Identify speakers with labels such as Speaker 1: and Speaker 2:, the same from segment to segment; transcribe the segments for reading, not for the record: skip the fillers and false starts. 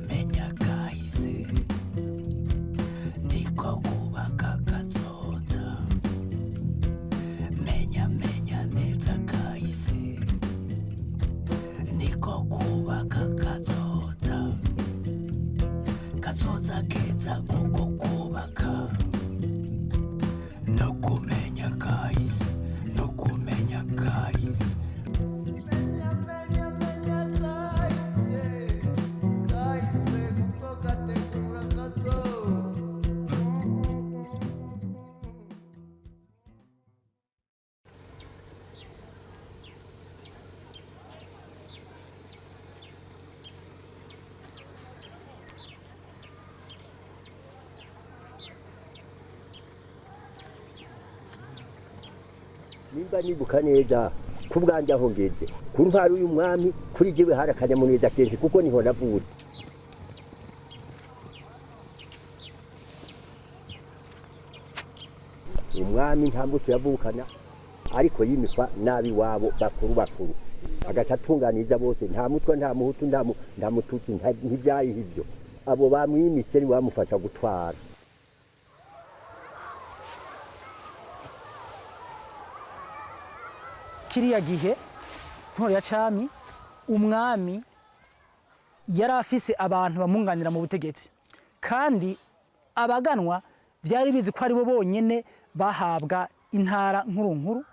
Speaker 1: menya kahise niko kubaka kazoza menya neza kahise niko kubaka kazoza keza kuko kubaka no kumenya kahise
Speaker 2: nimba nibuka neza kubwanje aho ngeze ku ntwaro y'umwami kuri jewe harakanya mu neza kenshi kuko niho navuye umwami ntambuto yavukana ariko yimikwa nabi wabo bakuru agacatunganiza bose nta mutwe nta muhutu nta mututsi ntibyayiha ibyo abo bamwimitse ni bamufasha gutwara
Speaker 3: kiriya gihe ntore ya cami umwami yari afise abantu bamunganira mu butegetsi kandi abaganwa byari bizi ko ari bo bonyene bahabwa intara nkuru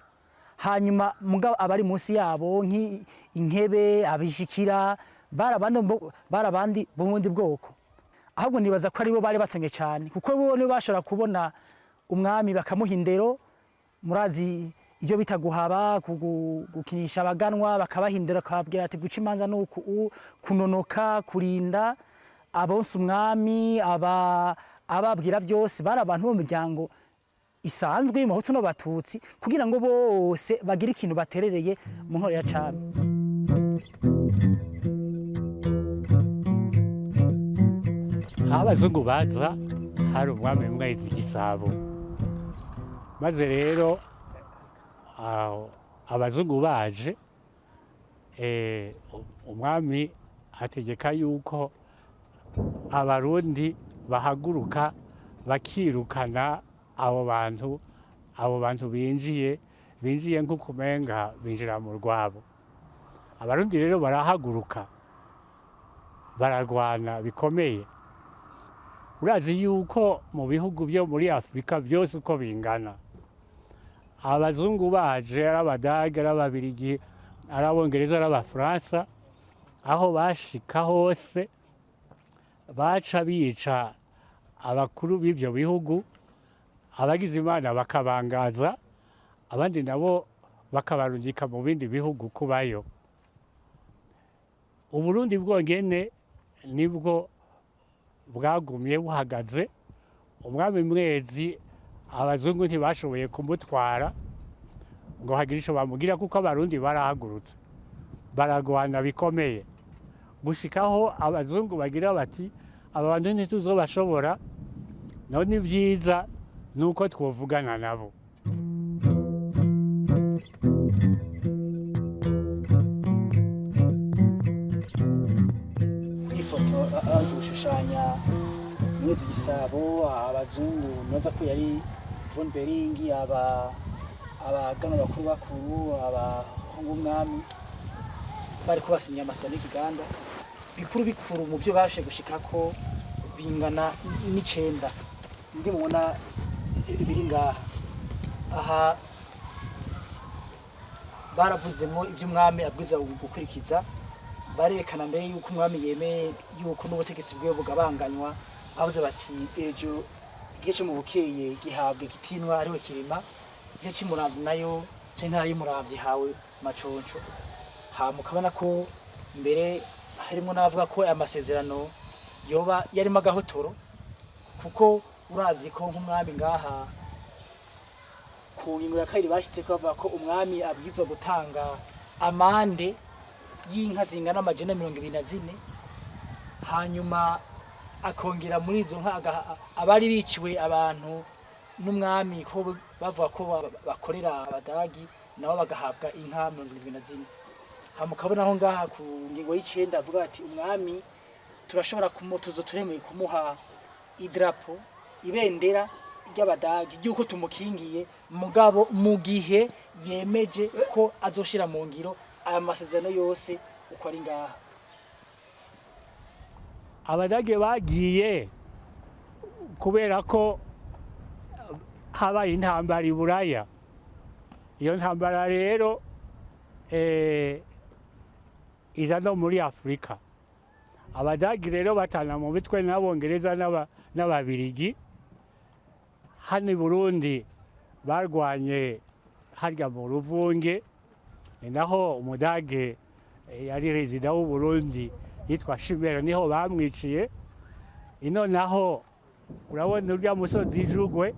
Speaker 3: hanyuma mugabo abari munsi yabo nk'inkebe abishikira barabandi b'ubundi bwoko ahubwo nibaza ko ari bo bari batonye cyane kuko bo ne bashobora kubona umwami bakamuha indero murazi iyo bita guhaba gukinisha abaganwa bakabahindura akababwira ati guca imanza nuko kunonoka kurinda abonse umwami ababwira byose bari abantu bo muryango isanzwe mu Hutu no Batutsi kugira ngo bose bagire ikintu baterereye mu nkoro ya cami
Speaker 4: abazungu baza hari umwami mwezi Gisabo maze rero abazungu baje umwami ategeka yuko abarundi bahaguruka bakirukana abo bantu binjiye nk'ukumenga binjira mu rwabo abarundi rero barahaguruka bararwana bikomeye urazi yuko mu bihugu byo muri Afrika byose uko bingana abazungu baje arabadage arababirigi arabongereza arabafaransa aho bashika hose baca bica abakuru b'ibyo bihugu abagize imana bakabangaza abandi nabo bakabarungika mu bindi bihugu kubayo Uburundi bwongene nibwo bwagumye buhagaze umwami mwezi abazungu ntibashoboye kumutwara ngo hagire ico bamugira kuko abarundi barahagurutse baragwana bikomeye gushikaho abazungu bagira bati aba bantu ntituzobashobora none byiza nuko twovugana nabo
Speaker 3: ifoto gushushanya mwezi Gisabo abazungu noza ko yari von Beringi abagana bakuru abahungu umwami bari kubasinya amasezerano y'ikiganda bikuru mu byo bashe gushikako bingana n'icenda ndi mubona biri ngaha aha baravuzemo ibyo umwami abwiza gukurikiza barerekana mbere yuko umwami yemeye yuko n'ubutegetsi bwe bugabanganywa avuze bati ejo igihe cyo mu bukeye gihabwe gitinwa ariwe kirima igihe cy'umuravyi nayo cy'intara y'umuravyi hawe maconco mukabona ko mbere harimo n'abavuga ko amasezerano yoba yarimo agahotoro kuko uravye ko nk'umwami ngaha ku ngingo ya kabiri bashyitse ko bavuga ko umwami abwirizwa gutanga amande y'inka zingana amajana 24 hanyuma akongera muri izo nka abari biciwe abantu n'umwami ko bavuga ko bakorera abadagi nabo bagahabwa inka 24 hamukabona aho ngaha ku ngingo y'icenda avuga ati umwami turashobora kumutuzo turemeye kumuha idrapo ibendera ry'abadagi ryuko tumukingiye mugabo mu gihe yemeje ko azoshira mu ngiro aya masezerano yose uko ari ngaha.
Speaker 4: Abadage bagiye kubera ko habaye intambara i Buraya. Iyo ntambara rero iza no muri Afrika. Abadagi rero batana mu bitwe n'abongereza n'ababirigi. Hano i Burundi barwanye harya mu Ruvunge, ni naho umudage yari rezida w'u Burundi yitwa Shimero, niho bamwiciye. Ino naho urabona urya musozi Jugwe,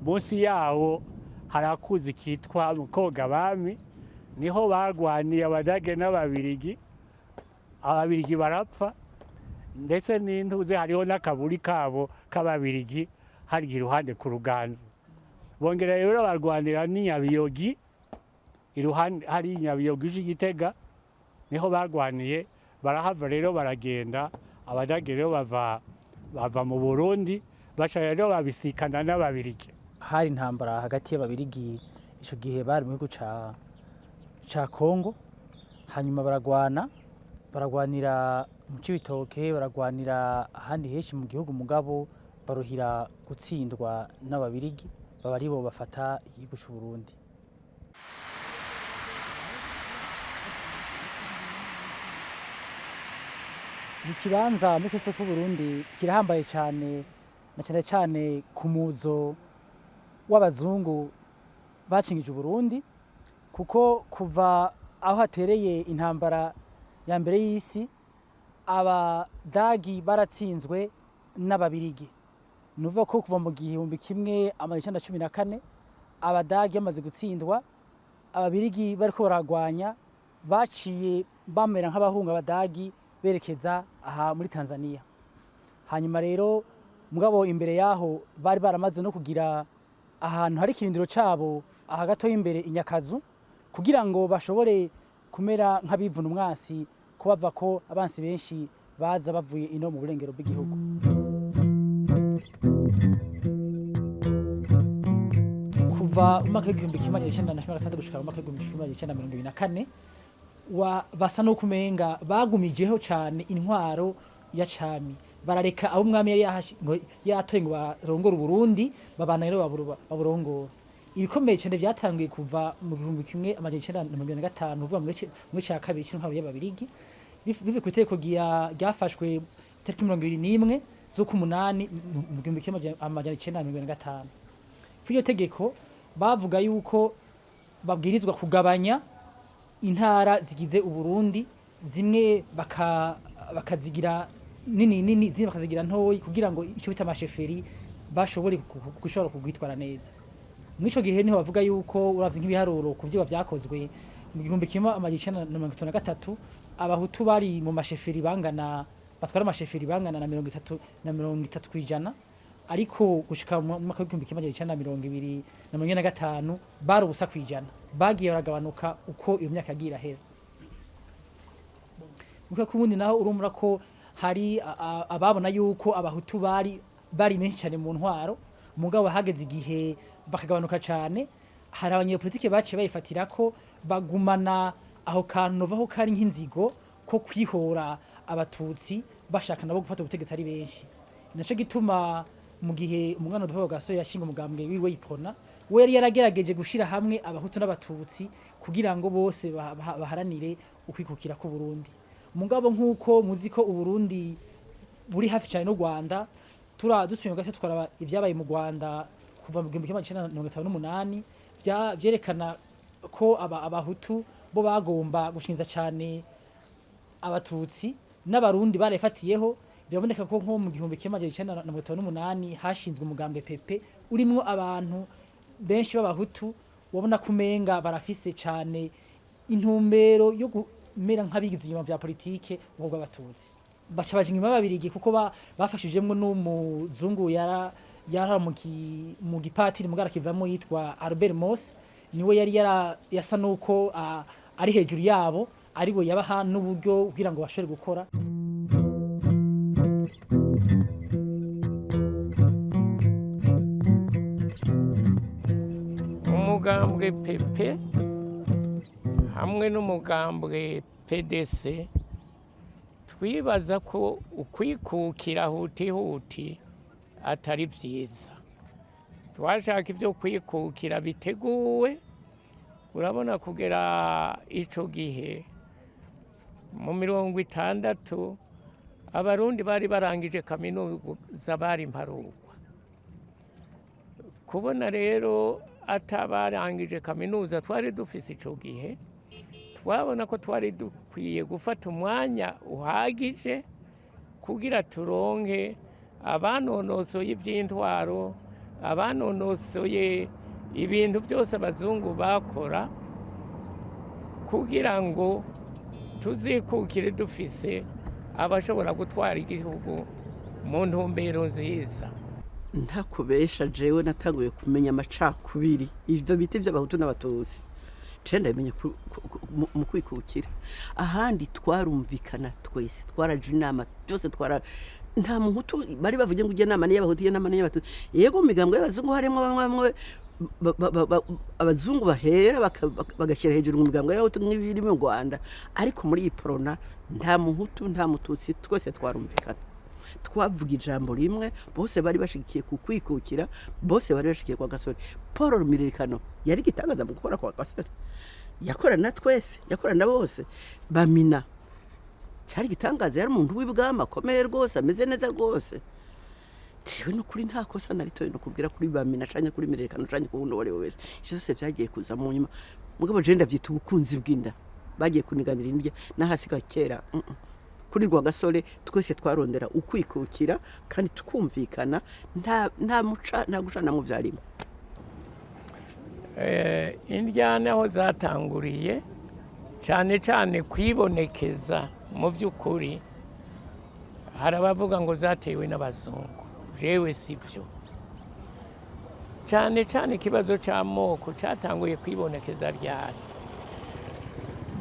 Speaker 4: munsi yawo harakuzi kitwa Mukogabami, niho barwaniye abadage n'ababirigi. Ababirigi barapfa, ndetse n'intuze hariho n'akaburi kabo k'ababirigi hari iruhande ku Ruganzu. Bongera rero barwanira n'Inyabiyogi, iruhande hari Inyabiyogi y'Igitega, niho barwaniye. Barahava rero baragenda, abadage rero bava mu Burundi, baca rero babisikana n'ababirigi.
Speaker 3: Hari intambara hagati y'ababirigi ico gihe bari mu gihugu ca Kongo, hanyuma baragwanira mu Cibitoke, baragwanira ahandi henshi mu gihugu, mugabo baruhira gutsindwa n'ababirigi, baba aribo bafata igihugu c'u Burundi. Ikibanza muri kese ku Burundi kirahambaye cyane, na cyane ku muzo w'abazungu bacingije Burundi, kuko kuva aho hatereye intambara ya mbere y'isi abadagi baratsinzwe n'ababirigi. Nuvuga ko kuva mu gihumbi kimwe amajana 14 abadagi bamaze gutsindwa, ababirigi bariko baragwanya, baciye bamera nk'abahunga abadagi berekeza aha muri Tanzania. Hanyuma rero mugabo imbere yaho bari baramaze no kugira ahantu hari kirindiro cabo aha gato imbere inyakazu, kugira ngo bashobore kumera nk'abivuna umwasi, ko bava ko abansi benshi baza bavuye ino mu burengero bw'igihugu. Kuva umwaka w'igihumbi kimwe amajana icenda na cumi na gatandatu gushika umwaka w'igihumbi kimwe amajana icenda na mirongo ibiri na kane basa no kumenga bagumijeho cane intwaro ya cami, barareka abo umwami yari yatoye ngo barongore Burundi, babana rero baburongora. Ibikomeye cyane byatangiye kuva mu gihumbi kimwe amajana icenda na mirongo ibiri na gatanu, uvuga mu cya kabiri cy'intwaro y'ababirigi, bivuye ku itegeko ryafashwe tariki 21 z'ukumunani mu gihumbi kimwe amajana icenda na mirongo ibiri na gatanu. Kuri iryo tegeko bavuga yuko babwirizwa kugabanya intara zigize Uburundi, zimwe bakazigira nini, zimwe bakazigira ntoyi, kugira ngo icyo bita amasheferi bashobore gushobora kugwitwara neza. Mwico gihe niho bavuga yuko uravye nk'ibiharuro ku byo byakozwe mu gihumbi kimwe amajana icenda na mirongo itatu na gatatu, abahutu bari mu masheferi bangana, batwara amasheferi bangana na 30 kwijana, ariko gushika mu mwaka w'igihumbi kimwe amajana icenda na mirongo ibiri na mirongo ine na gatanu bari ubusa kwijana, bagiye baragabanuka uko iyo myaka yagiye irahera. Muko kubundi naho urumura ko hari ababona yuko abahutu bari menshi cyane mu ntwaro, mugabo hageze igihe bakagabanuka cyane. Hari abanyepolitike baciye bayifatira ko bagumana aho kantu novaho kari nk'inzigo ko kwihora abatutsi bashaka nabo gufata ubutegetsi ari benshi. Naco gituma mu gihe umwana Duvaho Gasore yashinga umugambwe wiwe Ipona, we yari yaragerageje gushira hamwe abahutu n'abatutsi kugira ngo bose baharanire ukwikukira ku Burundi. Mugabo nk'uko muziko Uburundi buri hafi cyane n'u Rwanda, dusubiye gato twaraba ibyabaye mu Rwanda kuva mu 1958 byerekana ko abahutu bo bagomba gushinza cyane abatutsi, n'abarundi barefatiyeho. Biraboneka ko nko mu 1958 hashinzwe umugambi pepe urimo abantu benshi b'abahutu, wabona kumenga barafise cyane intumbero yo kumera nk'abigize inyuma vya politike ubwo abatutsi. Baca baje inyuma babirigi kuko bafashijemwe n'umuzungu yara mu gipatiri mugara kivamo yitwa Albert Moss, niwe yari yasa nuko ari hejuru yabo, aribo yabaha n'uburyo kugira ngo bashobore gukora.
Speaker 5: Umugambwe PP hamwe n'umugambwe PDC twibaza ko ukwikukira huti atari vyiza. Twashaka ivyo kwikukira biteguwe, urabona kugera ico gihe mu 60 abarundi bari barangije kaminuza bari mparurwa. Kubona rero atabarangije kaminuza twari dufise ico gihe, twabona ko twari dukwiye gufata umwanya uhagije kugira turonke abanonosoye ivy'intwaro, abanonosoye ibintu byose abazungu bakora, kugira ngo tuzikukire dufise abashobora gutwara igihugu mu ntumbero nziza.
Speaker 6: Ntakubesha jewe natanguye kumenya amacakubiri ivyo biti by'abahutu n'abatutsi cenda bimenye mu kwikukira. Ahandi twarumvikana twese, twaraje inama byose, nta muhutu bari bavuge ngo ujye nama n'abahutu ye nama n'abatutsi. Yego migambwe y'abazungu harimo bamwe abazungu bahera bagashyira hejuru mu migambwe y'abahutu n'ibiri mu Rwanda, ariko muri iyi porona nta muhutu nta mututsi, twese twarumvikana, twavuga ijambo rimwe, bose bari bashigikiye ku kwikukira, bose bari bashigikiye kwa Gasore. Paul Rumiririkano yari gitangaza mu gukora kwa Gasore, yakorana twese, yakorana bose. Bamina cyari gitangaza, yari umuntu w'ibwama akomeye rwose, ameze neza rwose. Ciwe no kuri nta kosa naritoye no kubwira kuri Bamina canye kuri Miririkano canye ku wundi wari wese. Icyo cyose byagiye kuza mu nyuma. Mugabo je ndavyita ubukunzi bw'inda, bagiye kuniganira indya nahasika kera. Kuri rwa Gasore twese twarondera ukwikukira kandi tukumvikana, nta muca nta gucana mu vyarimo.
Speaker 5: Indyane aho zatanguriye cyane cyane kwibonekeza mu by'ukuri, hari abavuga ngo zatewe n'abazungu, jewe sivyo. Cyane cyane ikibazo cy'amoko cyatanguye kwibonekeza ryari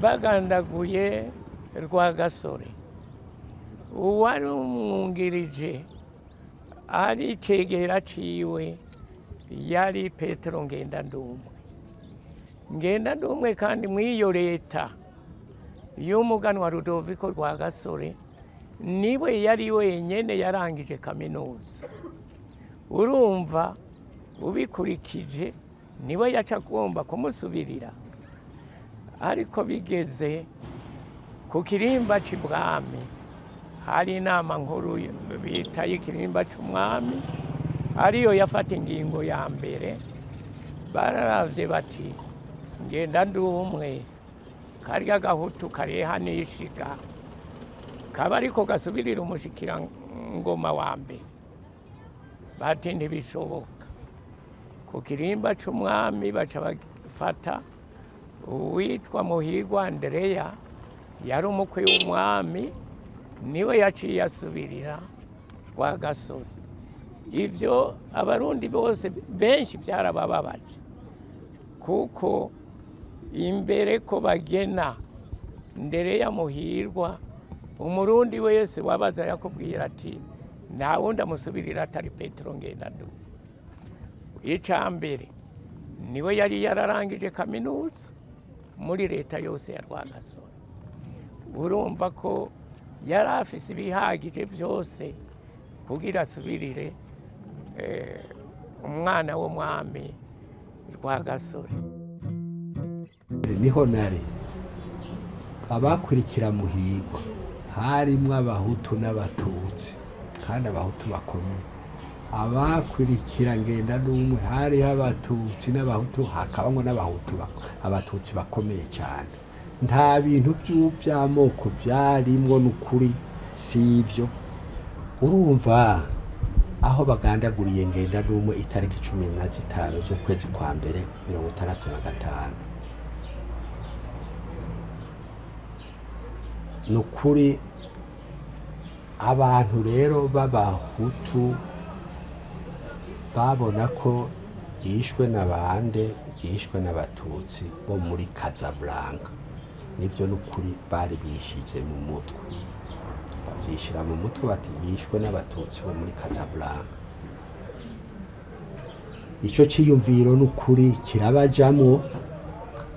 Speaker 5: bagandaguye rwa Gasore. Uwari umwungirije ari cegera ciwe yari Petero Ngendandumwe kandi mw'iyo leta y'umuganwa Rudoviko rwa Gasore niwe yari wenyene yarangije kaminuza. Urumva ubikurikije niwe yaca agomba kumusubirira, ariko bigeze ku kirimba c'ibwami hari inama nkuru bita y'ikirimba c'umwami, ariyo yafata ingingo ya mbere. Bararavye bati Ngendandumwe karya gahutu kareha nishiga kaba ariko gasubirira umushikira ngoma wa mbere, bati ntibishoboka. Ku kirimba c'umwami baca bafata uwitwa Muhirwa Andrea, yari umukwe w'umwami, niwe yaciye asubirira rwa Gasore. Ivyo abarundi bose benshi byarabababaje, kuko imbere ko bagena Ndereya Muhirwa, umurundi wese wabaza yakubwira ati nta wundi amusubirira atari Petero Ngendandumwe. Icambere niwe yari yararangije kaminuza muri leta yose ya rwa Gasore. Urumva ko yari afise ibihagije byose kugira asubirire umwana w'umwami rwa Gasore.
Speaker 7: Niho nari abakurikira Muhirwa harimwo abahutu n'abatutsi, kandi abahutu bakomeye. Abakurikira Ngendandumwe hariho abatutsi n'abahutu, hakabamwo n'abahutu abatutsi bakomeye cyane. Nta bintu by'amoko byarimwo n'ukuri sivyo. Urumva aho bagandaguriye Ngendandumwe itariki 15 z'ukwezi kwa mbere 1965, nukuri abantu rero b'abahutu babona ko yishwe n'abande, yishwe n'abatutsi bo muri Casablanca. nivyo n'ukuri bari bishize mu mutwe bavyishira mu mutwe bati yishwe n'abatutsi bo muri Casablanca. Ico ciyumviro n'ukuri kirabajamwo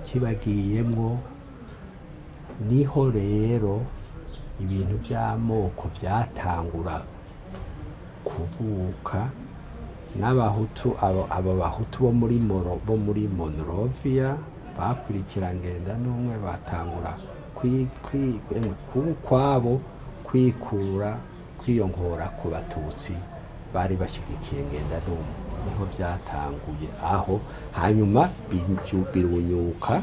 Speaker 7: kibagiyemwo, niho rero ibintu by'amoko byatangura kuvuka. N'abahutu abo bahutu bo muri Monrovia bakurikira ngenda n'umwe batangura kwabo kwikura kwiyongora ku batutsi bari bashigikiye ngenda n'umwe, niho byatanguye aho. Hanyuma birunyuka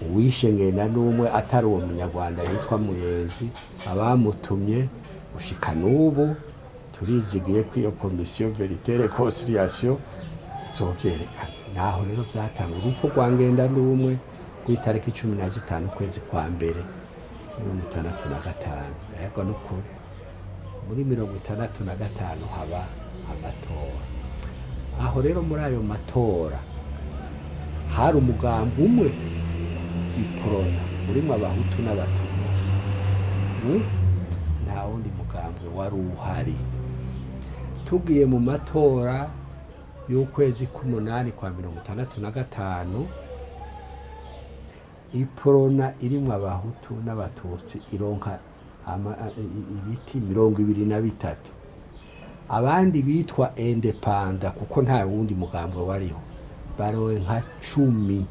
Speaker 7: uwishe ngenda n'umwe atari uwo munyarwanda yitwa Muyenzi, abamutumye gushika n'ubu turizigiye ko iyo komisiyo verite reconciliation izovyerekana. Naho rero byatangura urupfu rwa ngenda n'umwe kw'itariki 15 kwezi kwa mbere 1965. Yego n'ukuri muri 1965 haba amatora. Aho rero muri ayo matora hari umugambi umwe iprona urimo abahutu n'abatutsi, nta wundi mugambi wari uhari. Tugiye mu matora y'ukwezi k'umunani kwa 1965 iprona irimo abahutu n'abatutsi ironka ibiti 23, abandi bitwa independa kuko nta wundi mugambi wariho barowe nka 10.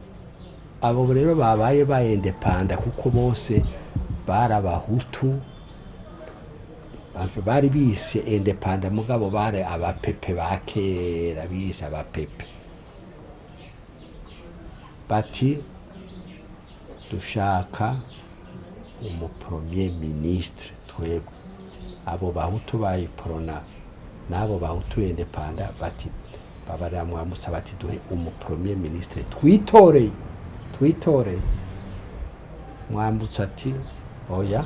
Speaker 7: Abo rero babaye ba independa kuko bose bari abahutu, bari bise independa mugabo bari abapepe bakera, bise abapepe bati dushaka premier ministre twebwe. Abo bahutu bayiprona n'abo bahutu independa bati babaramwamutsa bati duhe premier ministre twitoreye. Mwambutsa ati oya,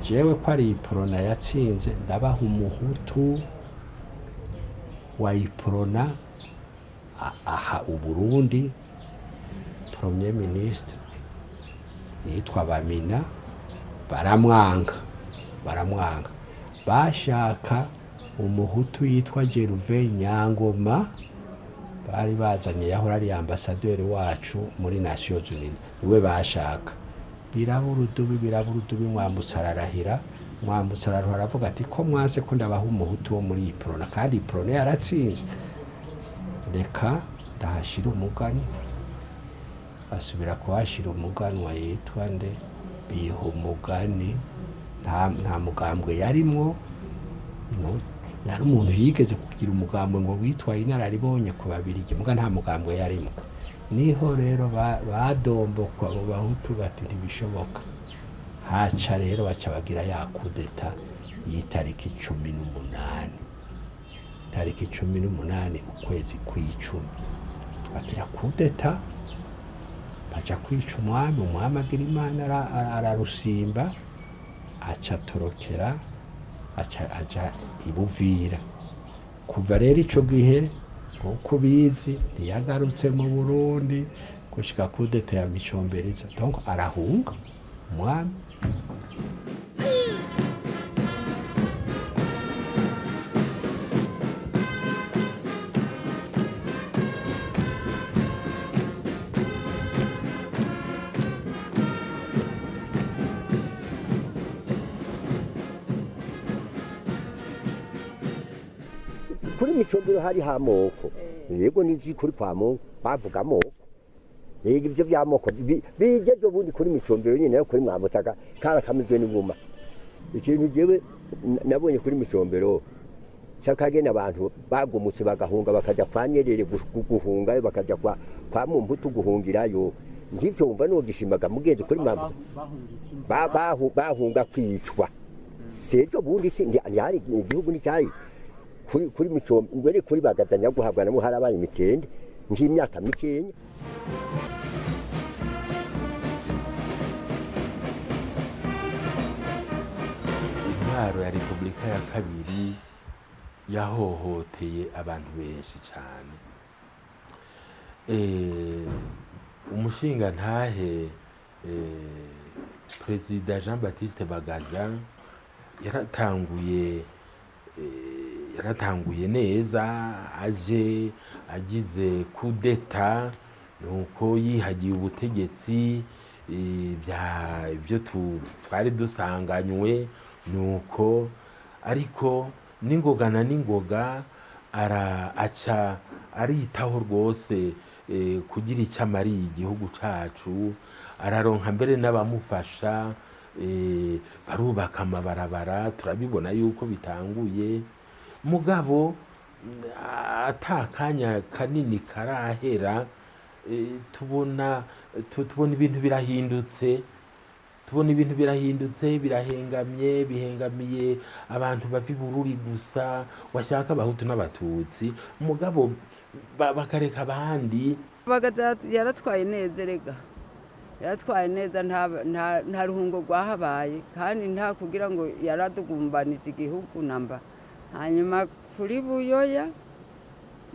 Speaker 7: jewe ko ari iprona yatsinze ndabaha umuhutu wa iprona aha Uburundi premier ministre yitwa Bamina. Baramwanga bashaka umuhutu yitwa Gervais Nyangoma, bari bazanye yahora ari ambassadeur wacu muri Nations Unies, niwe bashaka. Biraburudubi Mwambutsa ararahira. Mwambutsa aravuga ati ko mwase ko ndabaha umuhutu wo muri iprona kandi iprona yaratsinze, reka ndahashira umugani. Basubira kuhashira umuganwa yitwa nde biha umugani. Nta mugambwe yarimwo, yari umuntu yigeze kugira umugambwe ngo witwa inararibonye ku Babirigi, muga nta mugambwe yarimo. Niho rero badombokwa abo bahutu bati ntibishoboka. Haca rero baca bagira ya kudeta y'itariki 18, tariki 18 ukwezi kw'icumi bagira kudeta, baca kwica umwami agira Imana ararusimba, aca torokera aja ibuvira. Kuva rero ico gihe kuko bizi ntiyagarutse mu Burundi gushika kudeta ya Micomberiza, donc arahunga umwami.
Speaker 2: Kuri Micombero hari hamoko, yego nizi kuri kwa Mungu bavuga amoko. Yego ivyo vy'amoko bigeje bundi kuri Micombero nyine kuri Mwambutsa kara kamizwe n'inguma. Ikintu jewe nabonye kuri Micombero cyakagena abantu bagumutse bagahunga bakaja kwa Nyerere guhunga, bakaja kwa Mumbutu guhungirayo. Ngivyo umva no gishimaga mugenzi kuri Mwambutsa bahunga kwicwa. Sejo bundi sindi ari igihugu ni cyari kuri Micombero ngwere kuri bagazanya guhabwa na muhara bari mitende nk'imyaka mikenya.
Speaker 8: Intwaro ya Repubulika ya kabiri yahohoteye abantu benshi cyane. Umushinga ntahe perezida Jean Baptiste Bagaza yaratanguye neza aje agize kudeta nuko yihagiye ubutegetsi ibyo twari dusanganywe nuko ariko n'ingoga na n'ingoga aca aritaho rwose kugira icyo amariye igihugu cacu araronka mbere n'abamufasha barubaka amabarabara turabibona yuko bitanguye mugabo atakanya kanini karahera tubona ibintu birahindutse bihengamiye abantu bava i Burundi gusa washaka abahutu n'abatutsi mugabo bakareka abandi.
Speaker 9: Bagaza yaratwaye neza rega yaratwaye neza nta ruhungo rwahabaye kandi nta kugira ngo yaradugumbanije igihugu namba. Hanyuma kuri Buyoya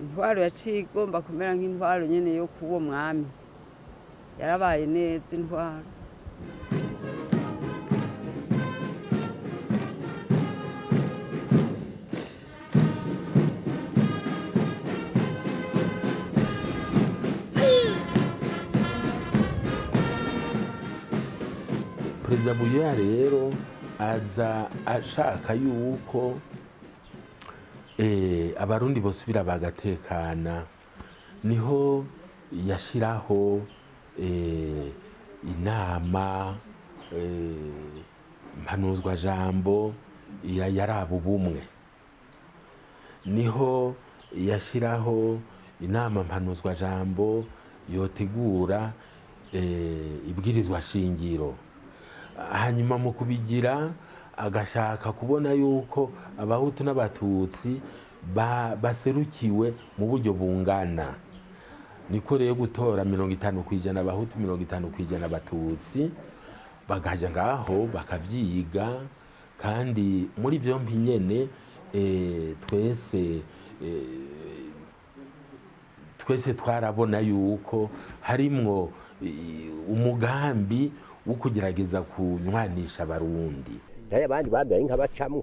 Speaker 9: intwaro yaciye igomba kumera nk'intwaro nyene yo kuwo mwami yarabaye neza intwaro.
Speaker 8: Perezida Buyoya rero aza ashaka yuko abarundi bosubira bagatekana niho yashiraho inama mpanuzwa jambo yaraba ubumwe, niho yashiraho inama mpanuzwa jambo yotegura ibwirizwa shingiro. Hanyuma mu kubigira agashaka kubona yuko abahutu n'abatutsi baserukiwe mu buryo bungana, niko rero gutora 50% abahutu 50% abatutsi bagaja ngaho bakavyiga. Kandi muri byombi nyene twese twarabona yuko harimwo umugambi wo kugerageza kunywanisha abarundi.
Speaker 2: Naye abandi bambaye nk'abacamwe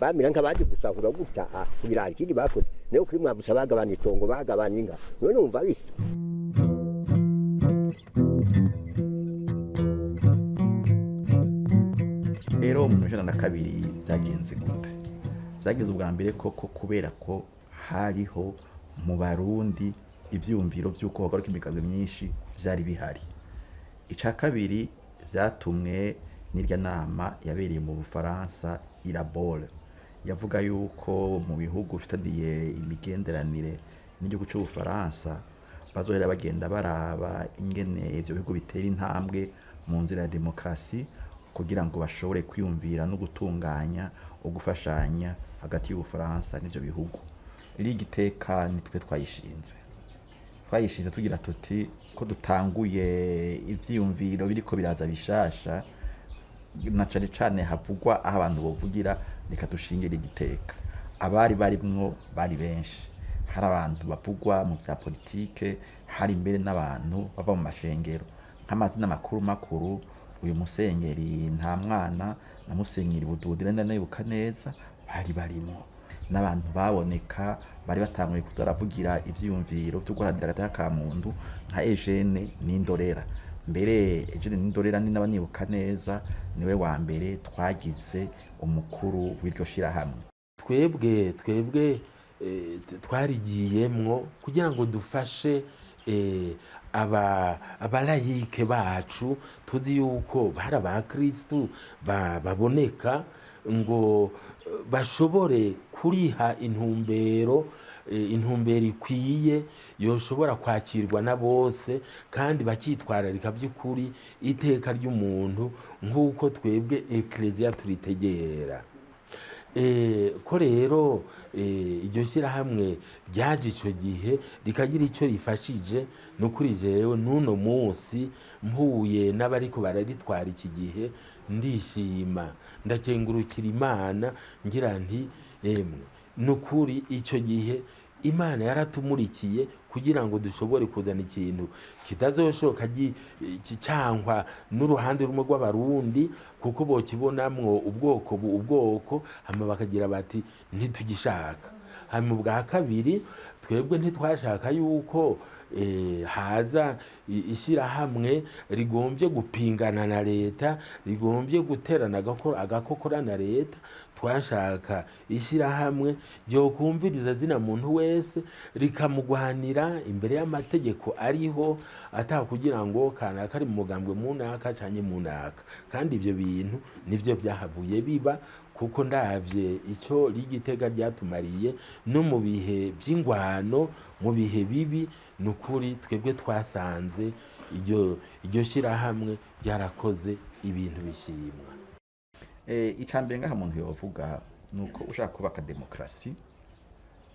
Speaker 2: bamira nk'abandi gusahura gutya kugira ikindi bakoze nayo kuri mwabusa bagabana itongo bagabana inga none umva bisa.
Speaker 10: Rero mu 1902 byagenze gute? Byageze ubwa mbere koko kubera ko hariho mu Barundi ivyumviro by'uko bagaruka imigambwe myinshi byari bihari. Ica kabiri byatumwe n'irya nama yabereye mu Bufaransa irabole yavuga yuko mu bihugu bifitaniye imigenderanire n'igihugu cy'Ubufaransa bazohera bagenda baraba ingene ivyo bihugu bitera intambwe mu nzira ya demokrasi kugira ngo bashobore kwiyumvira no gutunganya ugufashanya hagati y'Ubufaransa n'ivyo bihugu. Iri giteka nitwe twayishinze tugira tuti ko dutanguye ivyiyumviro biriko biraza bishasha na cane cane havugwa aho abantu bovugira reka dushingira igiteka. Abari barimwo bari benshi, hari abantu bavugwa mu bya politike, hari imbere n'abantu bava mu mashengero nk'amazina makuru uyu musenyeri nta mwana na musenyeri Bududira ndayibuka neza bari barimo n'abantu baboneka bari batanguye kuzaravugira ivyiyumviro byo guharanira agateka ka muntu nka Eugene Nindorera. Mbere Eugene Nindorera ni n'abanibuka neza niwe wa mbere twagize umukuru w'iryo shirahamwe.
Speaker 8: Twebwe twarigiyemwo kugira ngo dufashe abalayike bacu tuzi yuko bari abakristu baboneka ngo bashobore kuriha intumbero ikwiye yoshobora kwakirwa na bose kandi bakitwararika by'ukuri iteka ry'umuntu nk'uko twebwe ekleziya turitegera. Ko rero iryo shyirahamwe ryaje ico gihe rikagira icyo rifashije n'ukuri jewe n'uno munsi mpuye n'abariko bararitwara iki gihe ndishima ndakengurukira Imana ngira nti n'ukuri icyo gihe imana yaratumurikiye kugira ngo dushobore kuzana ikintu kitazoshoka cyangwa n'uruhande rumwe rw'abarundi kuko bokibonamwo ubwoko hama bakagira bati ntitugishaka. hama ubwa kabiri twebwe ntitwashaka yuko haza ishyirahamwe rigombye gupingana na leta, rigombye guterana agakokora na leta. Twashaka ishyirahamwe ryo kumviriza zina muntu wese rikamugwanira imbere y'amategeko ariho, atakugira ngo kana kari mu mugambwe munaka canye munaka. Kandi ibyo bintu nivyo byahavuye biba, kuko ndavye icyo rigitega ryatumariye no mu bihe by'ingwano, mu bihe bibi, nukuri twebwe twasanze iryo shyirahamwe ryarakoze ibintu bishimwa.
Speaker 10: Icambere ngaha muntu yovuga nuko ushaka kubaka demokrasi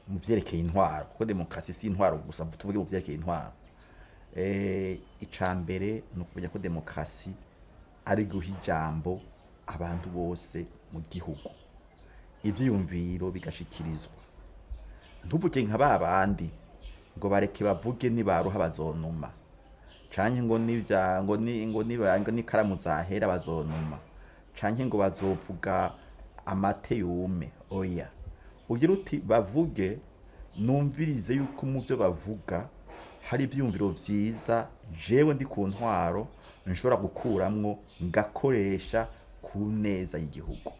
Speaker 10: mu vyerekeye intwaro, kuko demokrasi si intwaro gusa, tuvuge mu vyerekeye intwaro. Icambere nukumenya ko demokrasi ari guha ijambo abantu bose mu gihugu, ivyiyumviro bigashikirizwa. Ntuvuge nka babandi ngo bareke bavuge nibaruha bazonuma, canke ngo n'ikaramu zahera bazonuma, canke ngo bazovuga amate yume. Oya, ugira uti bavuge, numvirize yuko mu byo bavuga hari ivyumviro vyiza jewe ndi ku ntwaro nshobora gukuramwo ngakoresha ku neza y'igihugu.